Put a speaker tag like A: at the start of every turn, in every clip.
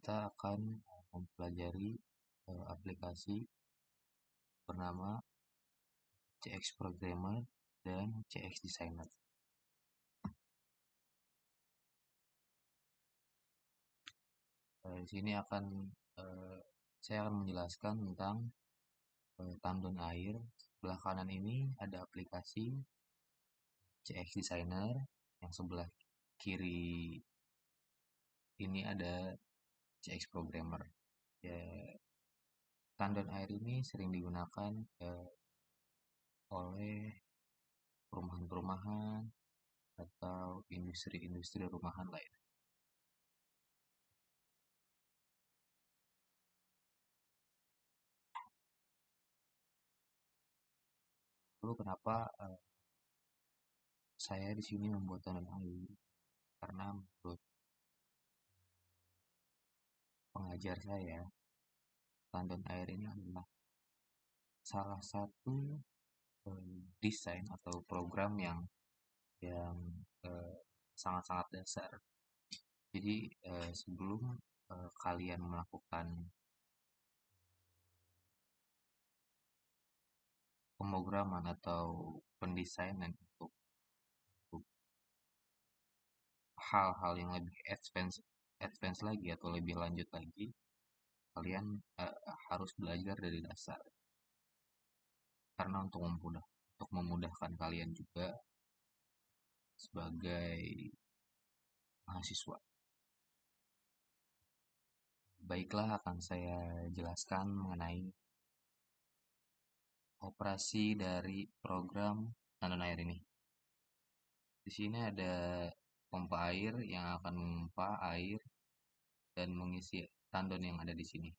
A: kita akan mempelajari aplikasi bernama CX Programmer dan CX Designer. Di sini saya akan menjelaskan tentang tandon air. Sebelah kanan ini ada aplikasi CX Designer, yang sebelah kiri ini ada CX Programmer. Tandon air ini sering digunakan oleh perumahan-perumahan atau industri-industri rumahan lain. Lalu kenapa saya di sini membuat tandon air? Karena menurut pengajar saya, tandon air ini adalah salah satu desain atau program yang sangat-sangat dasar. Jadi sebelum kalian melakukan pemrograman atau pendesainan untuk hal-hal yang lebih advance lagi atau lebih lanjut lagi, kalian harus belajar dari dasar. Karena untuk memudahkan kalian juga sebagai mahasiswa. Baiklah, akan saya jelaskan mengenai operasi dari program tandon air ini. Di sini ada pompa air yang akan memompa air dan mengisi tandon yang ada di sini.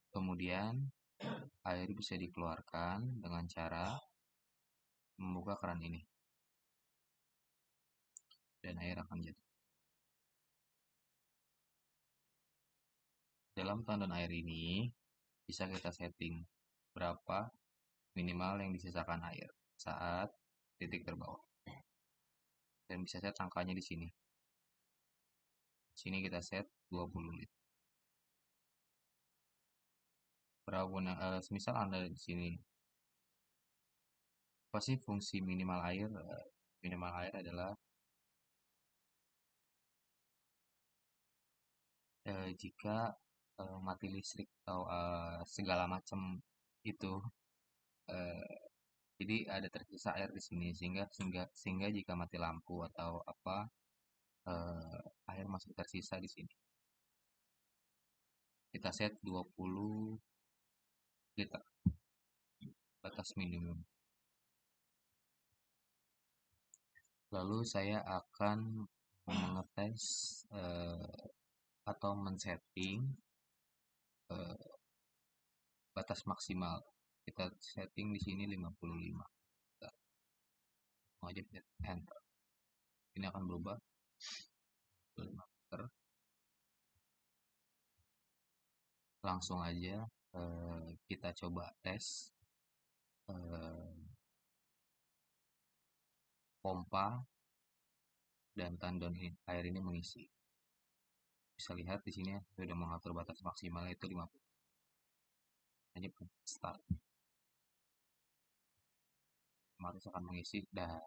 A: Kemudian air bisa dikeluarkan dengan cara membuka keran ini, dan air akan jatuh. Dalam tandon air ini bisa kita setting berapa minimal yang disisakan air saat titik terbawah, dan bisa set angkanya di sini. Di sini kita set 20 liter. Berapapun semisal Anda di sini, apa sih fungsi minimal air? Minimal air adalah jika mati listrik atau segala macam itu, jadi ada tersisa air di sini, sehingga jika mati lampu atau apa, air masih tersisa di sini. Kita set 20 liter, batas minimum. Lalu saya akan mengetes atau men-setting batas maksimal. Kita setting di sini 55. Mau aja enter. Ini akan berubah 55 liter. Langsung aja kita coba tes pompa dan tandon air ini mengisi. Bisa lihat di sini sudah mengatur batas maksimal itu 50. Hanya start. Otomatis akan mengisi dan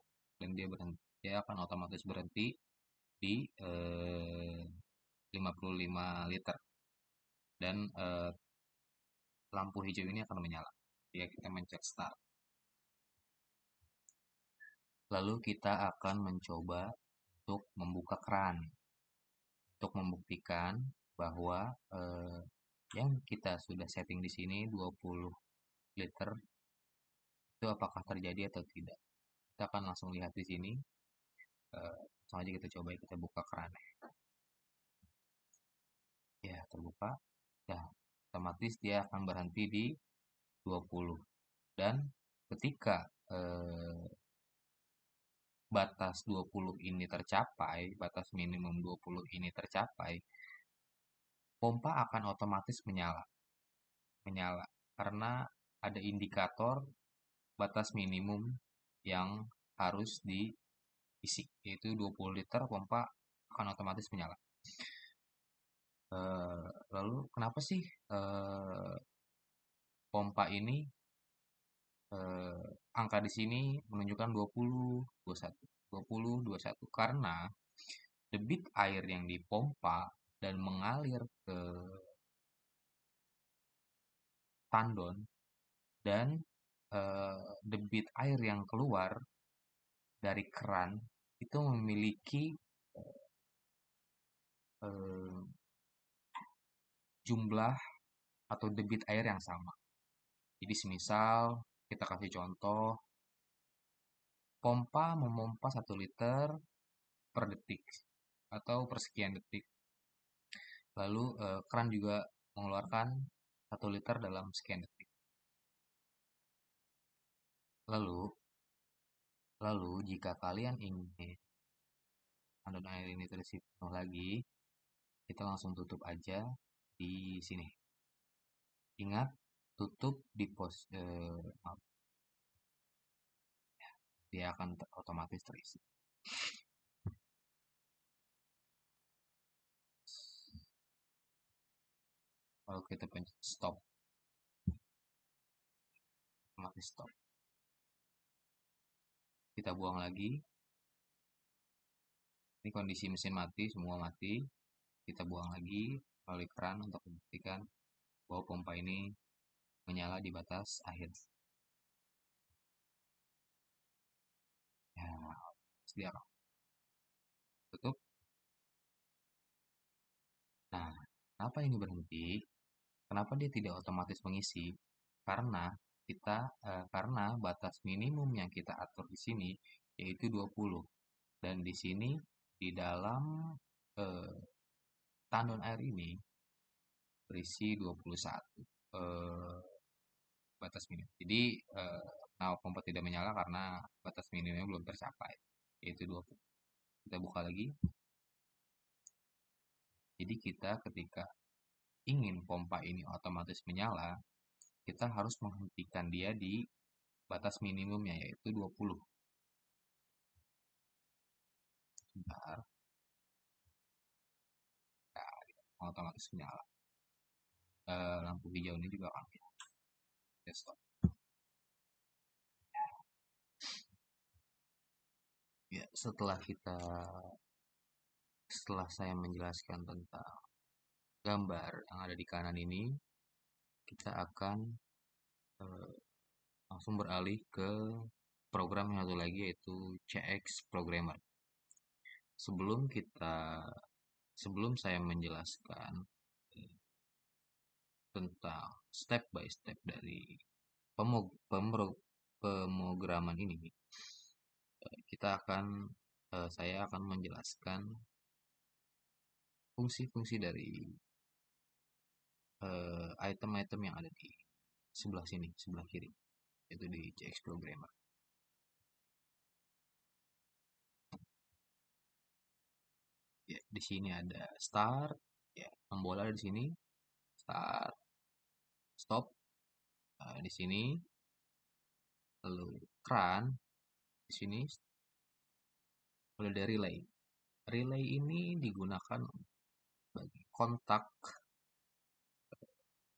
A: dia akan otomatis berhenti di 55 liter, dan lampu hijau ini akan menyala. Jika kita mencet start. Lalu kita akan mencoba untuk membuka keran untuk membuktikan bahwa yang kita sudah setting di sini 20 liter itu apakah terjadi atau tidak. Kita akan langsung lihat di sini. Langsung aja kita coba, kita buka keran. Ya, terbuka. Ya, otomatis dia akan berhenti di 20. Dan ketika batas 20 ini tercapai, batas minimum 20 ini tercapai, pompa akan otomatis menyala karena ada indikator batas minimum yang harus diisi, yaitu 20 liter. Pompa akan otomatis menyala. Lalu kenapa sih eh, pompa ini angka di sini menunjukkan 20, 21, 20, 21 karena debit air yang dipompa dan mengalir ke tandon dan debit air yang keluar dari keran itu memiliki eh, jumlah atau debit air yang sama. Jadi semisal kita kasih contoh, pompa memompa 1 liter per detik atau per sekian detik. Lalu keran juga mengeluarkan 1 liter dalam sekian detik. Lalu, lalu jika kalian ingin tandon air ini terisi penuh lagi, kita langsung tutup aja di sini. Ingat, tutup di maaf, dia akan otomatis terisi. Kalau kita pencet stop, otomatis stop. Kita buang lagi. Ini kondisi mesin mati, semua mati. Kita buang lagi melalui keran untuk memastikan bahwa pompa ini menyala di batas akhir. Ya, sedia tutup. Nah, kenapa ini berhenti? Kenapa dia tidak otomatis mengisi? Karena karena batas minimum yang kita atur di sini yaitu 20. Dan di sini di dalam eh, tandon air ini berisi 21 batas minimum. Jadi kenapa pompa tidak menyala karena batas minimumnya belum tercapai yaitu 20. Kita buka lagi. Jadi kita ketika ingin pompa ini otomatis menyala, kita harus menghentikan dia di batas minimumnya yaitu 20. Sebentar, nah, otomatis menyala. Lampu hijau ini juga akan ya, stop. Ya, setelah saya menjelaskan tentang gambar yang ada di kanan ini, kita akan eh, langsung beralih ke program yang satu lagi yaitu CX Programmer. Sebelum kita sebelum saya menjelaskan tentang step by step dari pemrograman ini, saya akan menjelaskan fungsi-fungsi dari item-item yang ada di sebelah sini, sebelah kiri, yaitu di CX Programmer. Ya, di sini ada start, ya, tombol ada di sini, start, stop, di sini, lalu keran di sini, lalu ada relay. Relay ini digunakan bagi kontak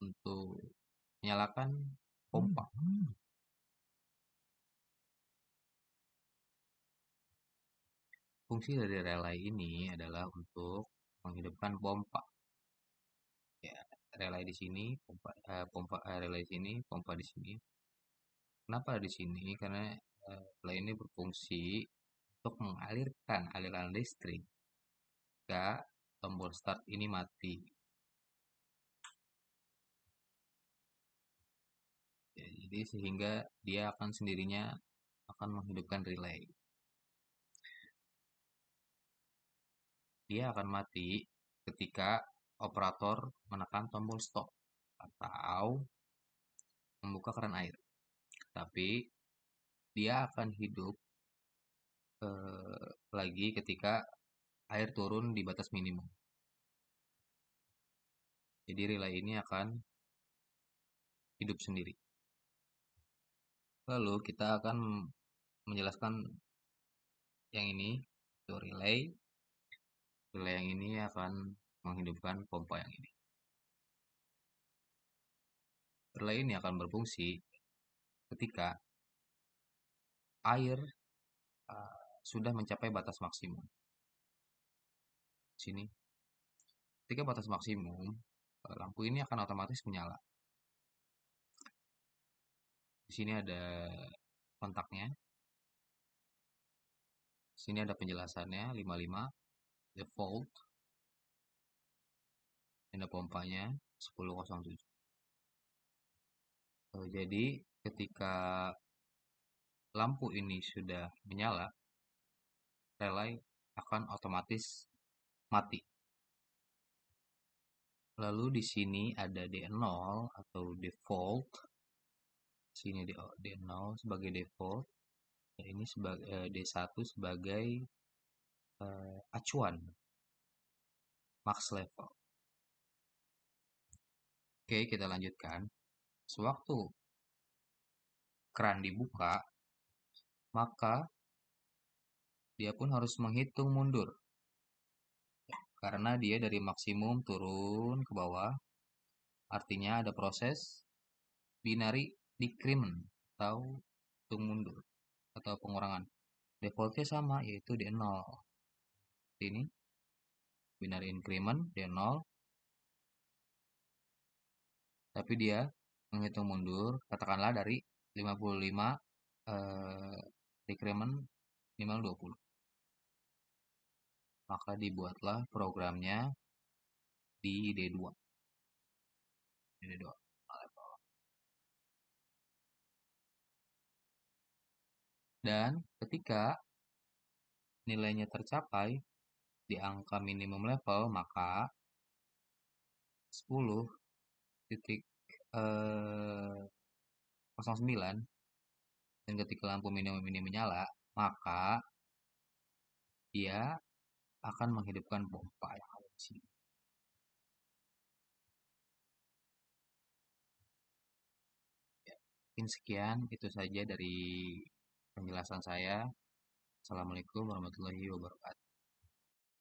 A: untuk menyalakan pompa. Fungsi dari relay ini adalah untuk menghidupkan pompa. Ya, relay di sini, relay di sini, pompa di sini. Kenapa di sini? Karena relay ini berfungsi untuk mengalirkan aliran listrik jika tombol start ini mati. Ya, jadi sehingga dia akan sendirinya akan menghidupkan relay. Dia akan mati ketika operator menekan tombol stop atau membuka keran air. Tapi dia akan hidup lagi ketika air turun di batas minimum. Jadi relay ini akan hidup sendiri. Lalu kita akan menjelaskan yang ini, itu relay. Relay yang ini akan menghidupkan pompa yang ini. Relay ini akan berfungsi ketika air sudah mencapai batas maksimum. Sini, ketika batas maksimum, lampu ini akan otomatis menyala. Di sini ada kontaknya. Sini ada penjelasannya 55 default. Ada pompanya 1007. Jadi ketika lampu ini sudah menyala, relay akan otomatis mati. Lalu di sini ada D0 atau default. Sini D0 sebagai default. Dan ini sebagai D1 sebagai acuan max level. Oke, kita lanjutkan. Sewaktu keran dibuka, maka dia pun harus menghitung mundur. Karena dia dari maksimum turun ke bawah, artinya ada proses binary decrement atau hitung mundur atau pengurangan. Defaultnya sama, yaitu D0. Ini binary increment D0, tapi dia menghitung mundur, katakanlah dari 55 decrement minimal 20. Maka dibuatlah programnya di D2. D2. Dan ketika nilainya tercapai di angka minimum level, maka 10.09 dan ketika lampu minimum ini menyala, maka dia akan menghidupkan pompa yang ada di sini. Ya, mungkin sekian itu saja dari penjelasan saya. Assalamualaikum warahmatullahi wabarakatuh.